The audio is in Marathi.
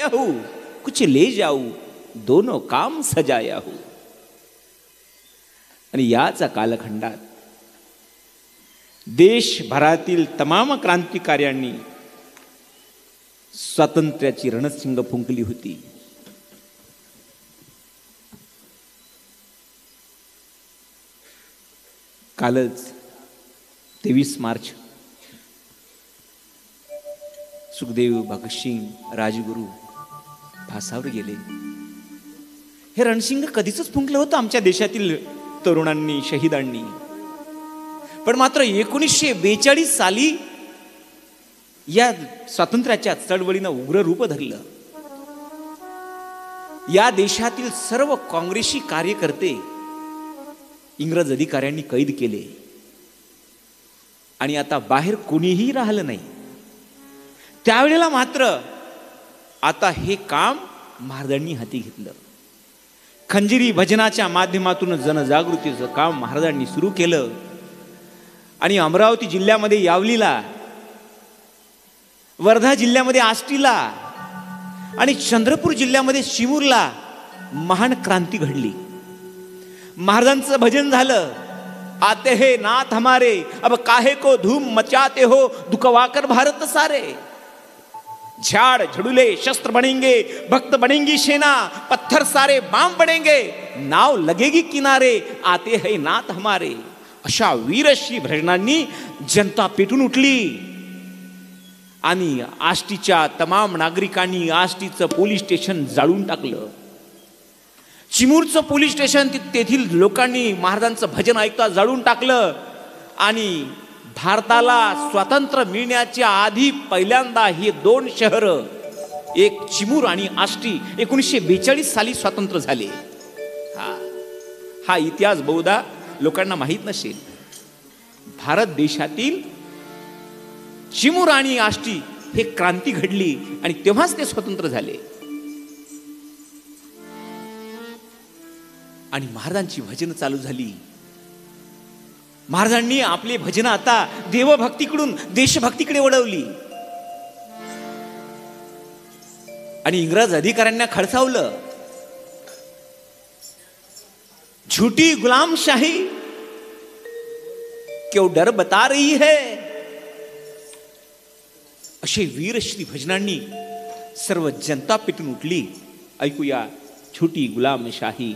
हूं कुछ ले जाऊ दोनों काम सजाया हूं. आणि याच कालखंडात देशभरातील तमाम क्रांतिकार्यांनी स्वातंत्र्याची रणशिंग फुंकली होती. कालच 23 मार्च सुखदेव, भगतसिंग, राजगुरू फासावर गेले. हे रणशिंग कधीच फुंकलं होतं आमच्या देशातील तरुणांनी, शहीदांनी. पण मात्र 1942 साली या स्वातंत्र्याच्या चळवळीनं उग्र रूप धरलं. या देशातील सर्व काँग्रेसी कार्यकर्ते इंग्रज अधिकाऱ्यांनी कैद केले आणि आता बाहेर कोणीही राहिलं नाही. त्यावेळेला मात्र आता हे काम महाराजांनी हाती घेतलं. खंजिरी भजनाच्या माध्यमातून जनजागृतीचं काम महाराजांनी सुरू केलं आणि अमरावती जिल्ह्यामध्ये यावलीला, वर्धा जिल्ह्यामध्ये आष्टीला आणि चंद्रपूर जिल्ह्यामध्ये शिमूरला महान क्रांती घडली. महाराजांचं भजन झालं. आते हे नाथ हमारे अब काहे को धूम मचाते हो दुखवाकर भारत सारे. झाड़ झड़ुले शस्त्र बनेंगे, भक्त बनेंगी सेना, पत्थर सारे बाम बनेंगे, नाव लगेगी किनारे, आते है नाथ हमारे. अशा वीरश्री भजनांनी जनता पेटून उठली आणि आष्टीच्या तमाम नागरिकांनी आष्टीचं पोलीस स्टेशन जाळून टाकलं. चिमूरचं पोलीस स्टेशन तेथील लोकांनी महाराजांचं भजन ऐकता जाळून टाकलं आणि भारताला स्वातंत्र्य मिळण्याच्या आधी पहिल्यांदा हे दोन शहर, एक चिमूर आणि आष्टी, 1942 साली स्वतंत्र झाले. हा इतिहास बहुधा लोकांना माहित नसेल. भारत देशातील चिमूर आणि आष्टी हे क्रांती घडली आणि तेव्हाच ते स्वतंत्र झाले. आणि महाराजांची भजन चालू झाली. महाराजांनी आपले भजन आता देवभक्तीकडून देशभक्तीकडे वळवली आणि इंग्रज अधिकाऱ्यांना खडसावलं. झूठी गुलामशाही क्यों डर बता रही है, असे वीरश्री भजनांनी सर्व जनता पेटून उठली. ऐकूया झूठी गुलामशाही.